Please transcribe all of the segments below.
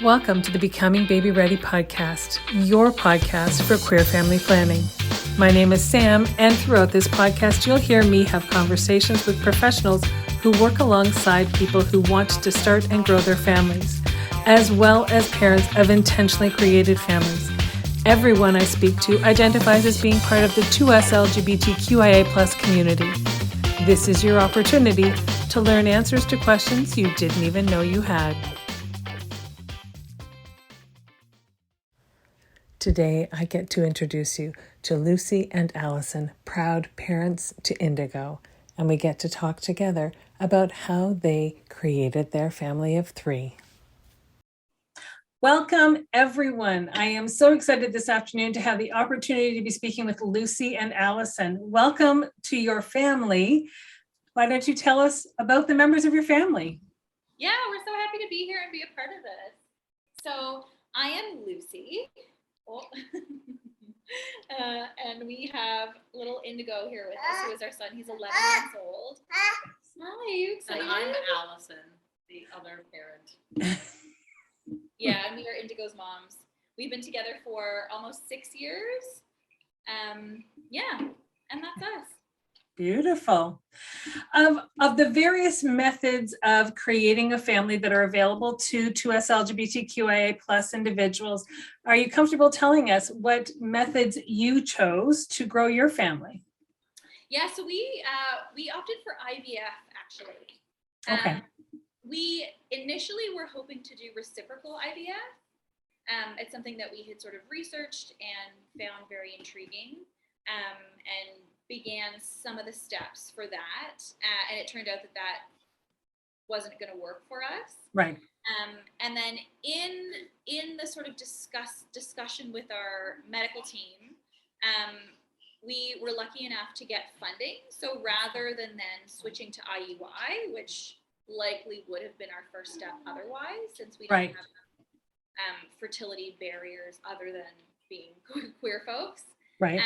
Welcome to the Becoming babyREADY podcast, your podcast for queer family planning. My name is Sam, and throughout this podcast, you'll hear me have conversations with professionals who work alongside people who want to start and grow their families, as well as parents of intentionally created families. Everyone I speak to identifies as being part of the 2S LGBTQIA+ community. This is your opportunity to learn answers to questions you didn't even know you had. Today, I get to introduce you to Lucie and Alyson, proud parents to Indigo, and we get to talk together about how they created their family of 3. Welcome, everyone. I am so excited this afternoon to have the opportunity to be speaking with Lucie and Alyson. Welcome to your family. Why don't you tell us about the members of your family? Yeah, we're so happy to be here and be a part of this. So I am Lucie. And we have little Indigo here with us, who is our son. He's 11 months old. Hi, you excited? And I'm Alyson, the other parent. Yeah, and we are Indigo's moms. We've been together for almost 6 years. Yeah, and that's us. Beautiful. Of the various methods of creating a family that are available to 2S LGBTQIA+ individuals, are you comfortable telling us what methods you chose to grow your family? Yeah, so we opted for IVF, actually. Okay. We initially were hoping to do reciprocal IVF. It's something that we had sort of researched and found very intriguing, and began some of the steps for that. And it turned out that wasn't going to work for us. Right. And then in the sort of discussion with our medical team, we were lucky enough to get funding. So rather than then switching to IUI, which likely would have been our first step otherwise, since we don't have fertility barriers other than being queer folks. Right.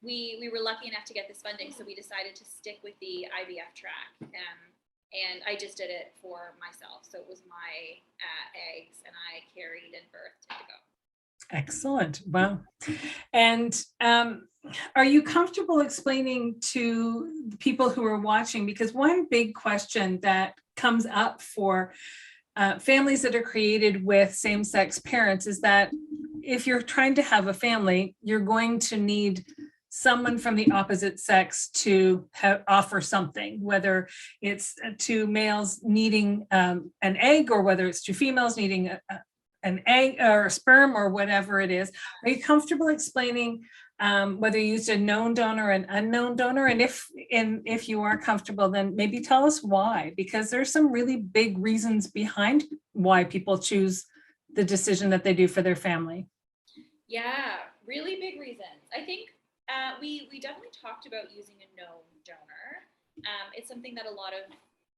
We were lucky enough to get this funding, so we decided to stick with the IVF track. And I just did it for myself. So it was my eggs, and I carried and birthed Indigo. Excellent. Wow. And are you comfortable explaining to the people who are watching, because one big question that comes up for families that are created with same-sex parents is that if you're trying to have a family, you're going to need someone from the opposite sex to offer something, whether it's two males needing an egg, or whether it's two females needing an egg or a sperm, or whatever it is. Are you comfortable explaining whether you used a known donor and unknown donor? And if you are comfortable, then maybe tell us why, because there's some really big reasons behind why people choose the decision that they do for their family. Yeah, really big reasons. I think we definitely talked about using a known donor. It's something that a lot of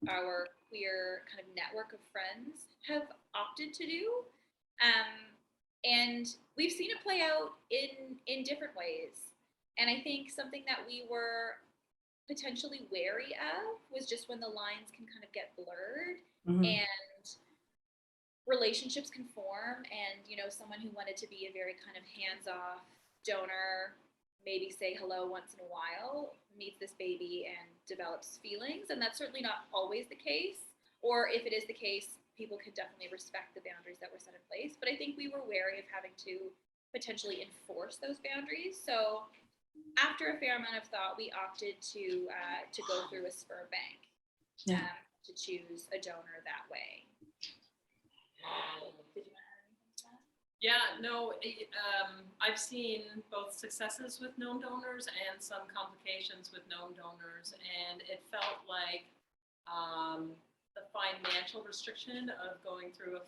our queer kind of network of friends have opted to do. And we've seen it play out in different ways. And I think something that we were potentially wary of was just when the lines can kind of get blurred, and relationships can form, and someone who wanted to be a very kind of hands-off donor, maybe say hello once in a while, meets this baby and develops feelings. And that's certainly not always the case. Or if it is the case, people could definitely respect the boundaries that were set in place. But I think we were wary of having to potentially enforce those boundaries. So after a fair amount of thought, we opted to go through a sperm bank, to choose a donor that way. Did you want to add anything to that? Yeah, no, I've seen both successes with known donors and some complications with known donors, and it felt like the financial restriction of going through a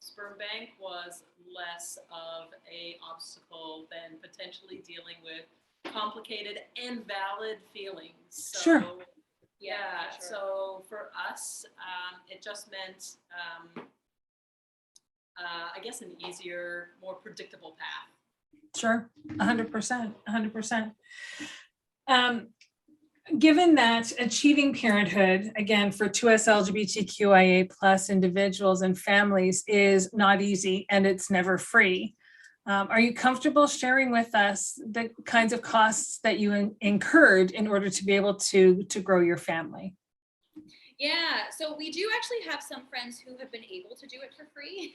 sperm bank was less of an obstacle than potentially dealing with complicated and valid feelings. So, sure. Yeah, sure. So for us, it just meant I guess an easier, more predictable path. Sure, 100%. given that achieving parenthood, again, for 2S LGBTQIA plus individuals and families is not easy and it's never free. Are you comfortable sharing with us the kinds of costs that you incurred in order to be able to grow your family? Yeah, so we do actually have some friends who have been able to do it for free,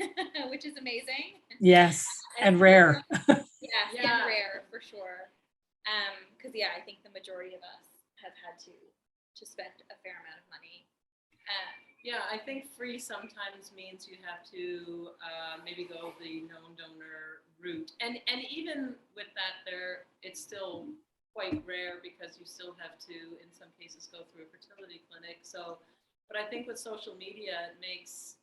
which is amazing. Yes, and rare. Yes, Yeah. and rare for sure. Because yeah, I think the majority of us have had to spend a fair amount of money. Yeah, I think free sometimes means you have to maybe go the known donor route, and even with that, it's still quite rare because you still have to, in some cases, go through a fertility clinic. So, but I think with social media, it makes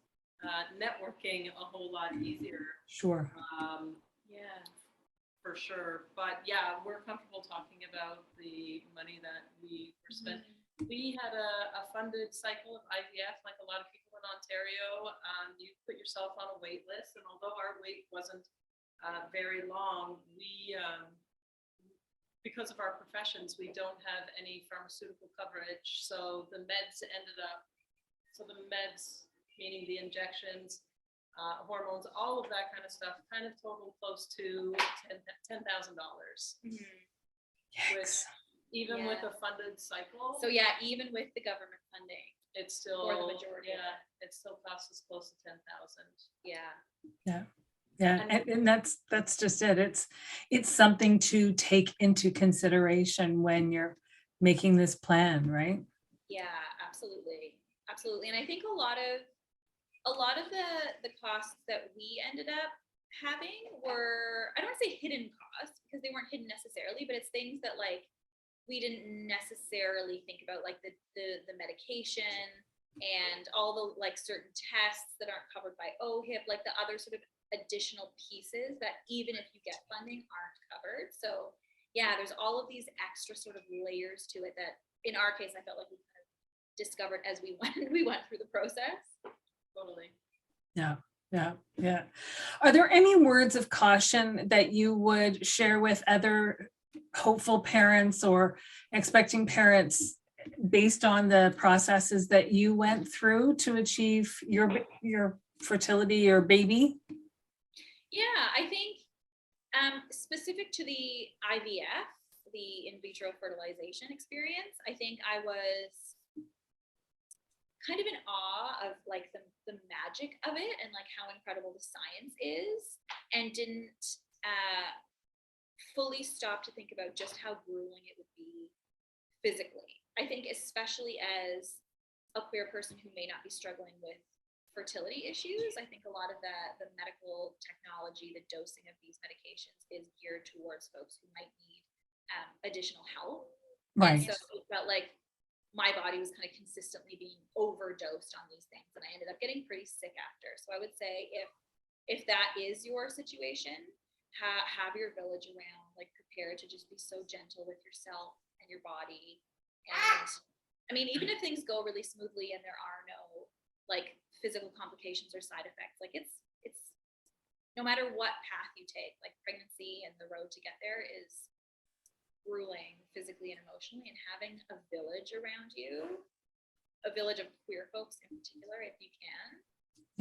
networking a whole lot easier. Sure. Yeah. For sure. But yeah, we're comfortable talking about the money that we were spent. We had a funded cycle of IVF, like a lot of people in Ontario. You put yourself on a wait list, and although our wait wasn't very long, we, because of our professions, we don't have any pharmaceutical coverage. So the meds meaning the injections, hormones, all of that kind of stuff, kind of totaled close to $10,000, which even with a funded cycle. So yeah, even with the government funding, it's still, for the majority of it still costs us close to 10,000. Yeah. And that's just it. It's something to take into consideration when you're making this plan, right? Yeah, absolutely. And I think a lot of the costs that we ended up having were, I don't want to say hidden costs because they weren't hidden necessarily, but it's things that like we didn't necessarily think about, like the medication and all the like certain tests that aren't covered by OHIP, like the other sort of additional pieces that even if you get funding aren't covered. So yeah, there's all of these extra sort of layers to it that in our case I felt like we kind of discovered as we went through the process. Totally. Yeah. Are there any words of caution that you would share with other hopeful parents or expecting parents based on the processes that you went through to achieve your fertility, your baby? Yeah, I think specific to the IVF, the in vitro fertilization experience, I think I was kind of in awe of like the magic of it and like how incredible the science is, and didn't fully stop to think about just how grueling it would be physically. I think especially as a queer person who may not be struggling with fertility issues, I think a lot of the medical technology, the dosing of these medications is geared towards folks who might need additional help. Right. And so it felt like my body was kind of consistently being overdosed on these things, and I ended up getting pretty sick after. So I would say if that is your situation, have your village around, like prepare to just be so gentle with yourself and your body. And I mean, even if things go really smoothly and there are no like physical complications or side effects, like it's no matter what path you take, like pregnancy and the road to get there is grueling physically and emotionally, and having a village around you, a village of queer folks in particular, if you can,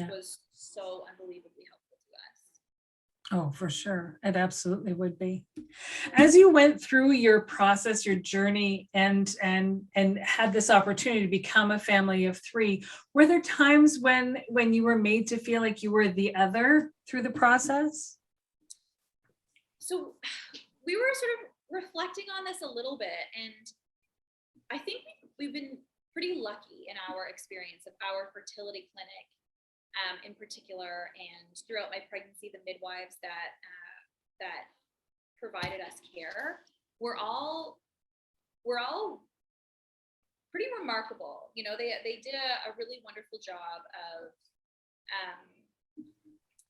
was so unbelievably helpful to us. Oh, for sure. It absolutely would be. As you went through your process, your journey, and had this opportunity to become a family of three, were there times when you were made to feel like you were the other through the process? So we were sort of reflecting on this a little bit, and I think we've been pretty lucky in our experience of our fertility clinic in particular, and throughout my pregnancy, the midwives that provided us care were all pretty remarkable. You know, they did a really wonderful job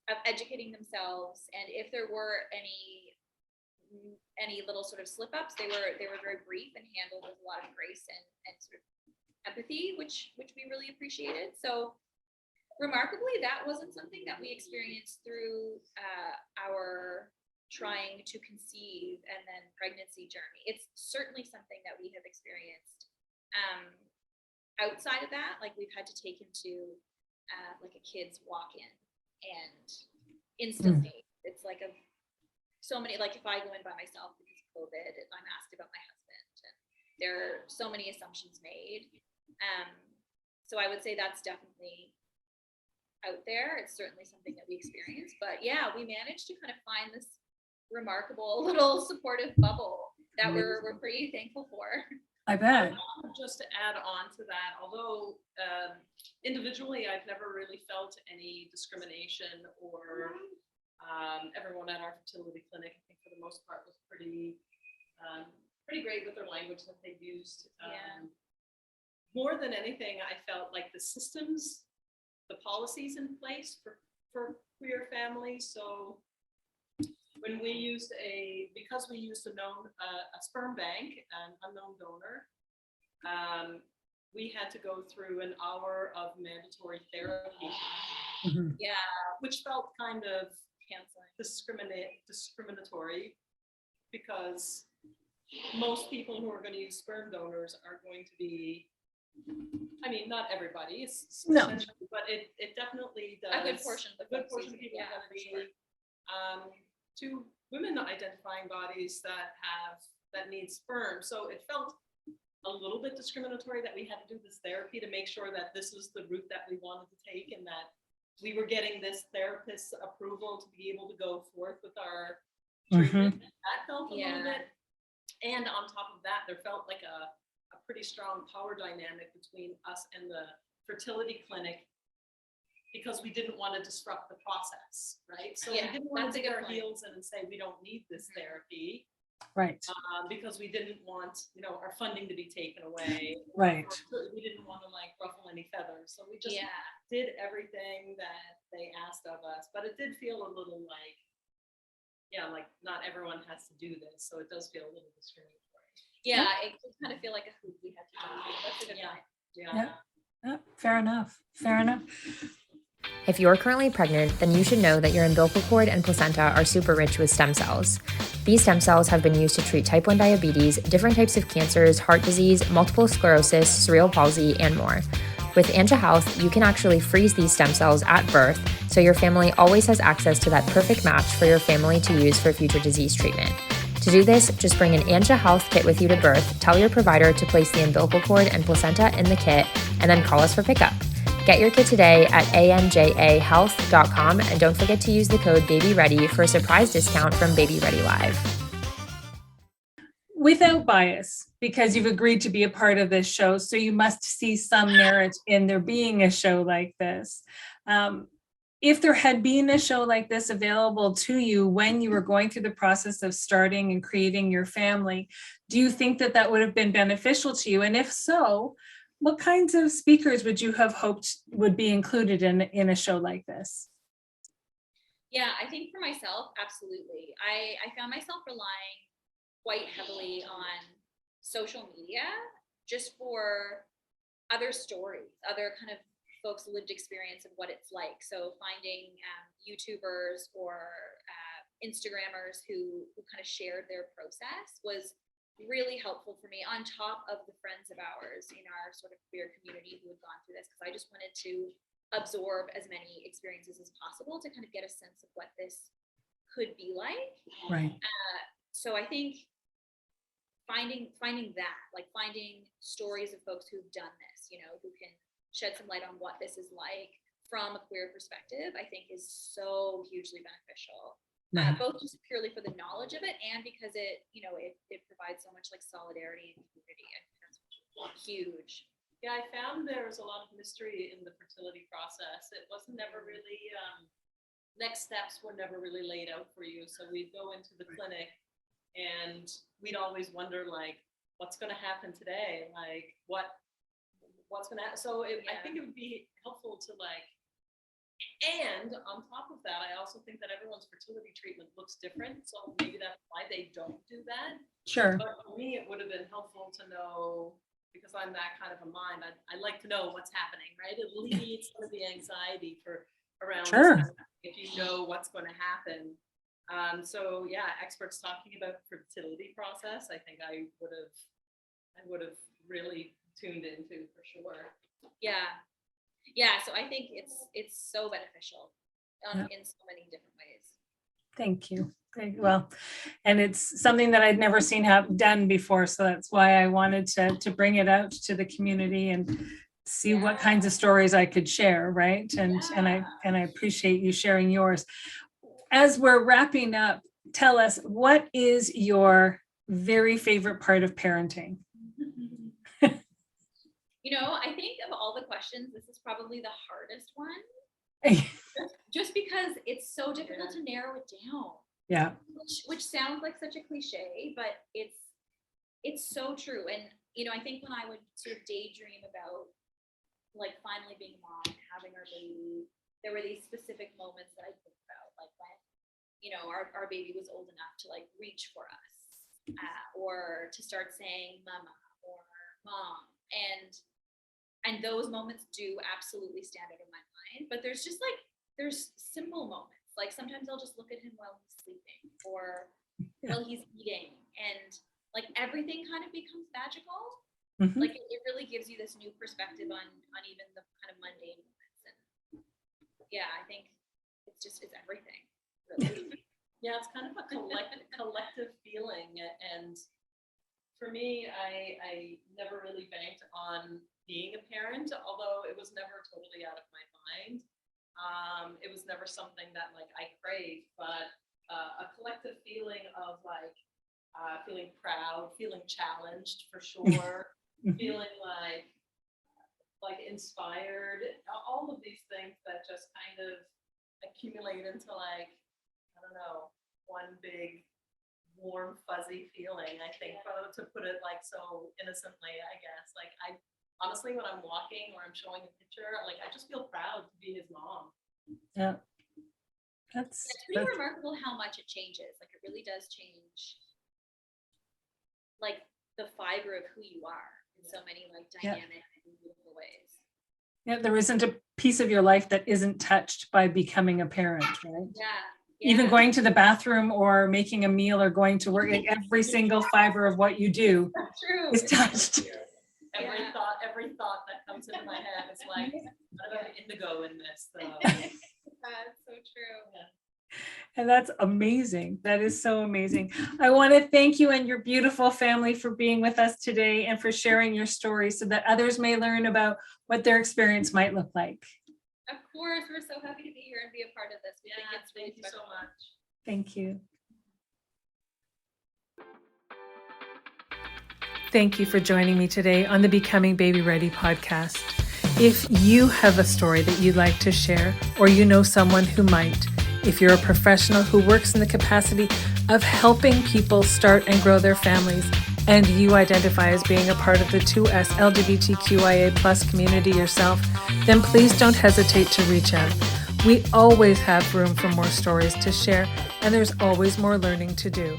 of educating themselves, and if there were any little sort of slip ups, they were very brief and handled with a lot of grace and sort of empathy, which we really appreciated. So remarkably, that wasn't something that we experienced through our trying to conceive and then pregnancy journey. It's certainly something that we have experienced. Outside of that, like we've had to take him to like a kid's walk-in, and instantly it's like so many, like if I go in by myself because of COVID, I'm asked about my husband, and there are so many assumptions made. So I would say that's definitely out there. It's certainly something that we experience, but yeah, we managed to kind of find this remarkable little supportive bubble that we're pretty thankful for. I bet. Just to add on to that, although individually I've never really felt any discrimination, or everyone at our fertility clinic, I think for the most part, was pretty great with their language that they used. More than anything, I felt like the systems, the policies in place for queer families. So when we used because we used a sperm bank, an unknown donor, we had to go through an hour of mandatory therapy, which felt kind of discriminatory, because most people who are going to use sperm donors are going to be, I mean, not everybody, but it definitely does. A good portion of people are going to be to women identifying bodies that need sperm. So it felt a little bit discriminatory that we had to do this therapy to make sure that this was the route that we wanted to take, and that we were getting this therapist's approval to be able to go forth with our treatment. That felt a little bit. And on top of that, there felt like a pretty strong power dynamic between us and the fertility clinic, because we didn't want to disrupt the process, right? So we didn't want to dig our heels in and say, we don't need this therapy. Right. Because we didn't want, our funding to be taken away. Right. We didn't want to like ruffle any feathers. So we just did everything that they asked of us. But it did feel a little like, like not everyone has to do this. So it does feel a little discriminatory. Yeah, it could kind of feel like a hoop we had to jump through. That's a good point. Yeah. Fair enough. If you're currently pregnant, then you should know that your umbilical cord and placenta are super rich with stem cells. These stem cells have been used to treat type 1 diabetes, different types of cancers, heart disease, multiple sclerosis, cerebral palsy, and more. With Anja Health, you can actually freeze these stem cells at birth, so your family always has access to that perfect match for your family to use for future disease treatment. To do this, just bring an Anja Health kit with you to birth, tell your provider to place the umbilical cord and placenta in the kit, and then call us for pickup. Get your kit today at anjahealth.com, and don't forget to use the code babyREADY for a surprise discount from babyREADY Live. Without bias, because you've agreed to be a part of this show, so you must see some merit in there being a show like this. If there had been a show like this available to you when you were going through the process of starting and creating your family, do you think that would have been beneficial to you? And if so, what kinds of speakers would you have hoped would be included in a show like this? Yeah, I think for myself, absolutely. I found myself relying quite heavily on social media just for other stories, other kind of folks' lived experience of what it's like. So finding YouTubers or Instagrammers who kind of shared their process was really helpful for me, on top of the friends of ours in our sort of queer community who had gone through this, because I just wanted to absorb as many experiences as possible to kind of get a sense of what this could be like. Right. So I think finding that, like finding stories of folks who've done this, who can shed some light on what this is like from a queer perspective, I think is so hugely beneficial. Both just purely for the knowledge of it, and because it provides so much like solidarity and community. I think that's huge. Yeah, I found there was a lot of mystery in the fertility process. It wasn't never really, next steps were never really laid out for you. So we'd go into the clinic and we'd always wonder like, what's going to happen today? Like what's going to happen? So I think it would be helpful to like, and on top of that, I also think that everyone's fertility treatment looks different. So maybe that's why they don't do that. Sure. But for me, it would have been helpful to know, because I'm that kind of a mind. I like to know what's happening, right? It alleviates some of the anxiety around Sure. if you know what's going to happen. So yeah, experts talking about fertility process, I think I would have really tuned into for sure. Yeah, so I think it's so beneficial in so many different ways. Thank you. Great. Well, and it's something that I'd never seen done before. So that's why I wanted to bring it out to the community and see what kinds of stories I could share. Right. And I appreciate you sharing yours. As we're wrapping up, tell us, what is your very favorite part of parenting? I think of all the questions, this is probably the hardest one. Just because it's so difficult to narrow it down. Yeah. Which sounds like such a cliche, but it's so true. And I think when I would sort of daydream about like finally being a mom, having our baby, there were these specific moments that I think about, like when our baby was old enough to like reach for us, or to start saying mama or mom, and those moments do absolutely stand out in my mind. But there's simple moments, like sometimes I'll just look at him while he's sleeping or while he's eating, and like everything kind of becomes magical. Mm-hmm. Like it really gives you this new perspective on even the kind of mundane moments. And yeah, I think it's everything, really. Yeah, it's kind of a collective feeling. And for me, I never really banked on being a parent, although it was never totally out of my mind. It was never something that like I craved, but a collective feeling of like feeling proud, feeling challenged for sure, feeling like inspired, all of these things that just kind of accumulate into like, I don't know, one big warm fuzzy feeling, I think, to put it like so innocently, I guess. Like I honestly, when I'm walking or I'm showing a picture, like I just feel proud to be his mom. Yeah. It's pretty remarkable how much it changes. Like it really does change like the fiber of who you are in so many like dynamic and beautiful ways. Yeah, there isn't a piece of your life that isn't touched by becoming a parent, right? Yeah. Even going to the bathroom or making a meal or going to work, every single fiber of what you do is touched. Every thought that comes into my head is like, what about Indigo in this? That's so true. Yeah. And that's amazing. That is so amazing. I want to thank you and your beautiful family for being with us today and for sharing your story so that others may learn about what their experience might look like. Of course, we're so happy to be here and be a part of this. We think it's really thank you so much. Thank you. Thank you for joining me today on the Becoming Baby Ready podcast. If you have a story that you'd like to share, or you know someone who might, if you're a professional who works in the capacity of helping people start and grow their families, and you identify as being a part of the 2S LGBTQIA+ community yourself, then please don't hesitate to reach out. We always have room for more stories to share, and there's always more learning to do.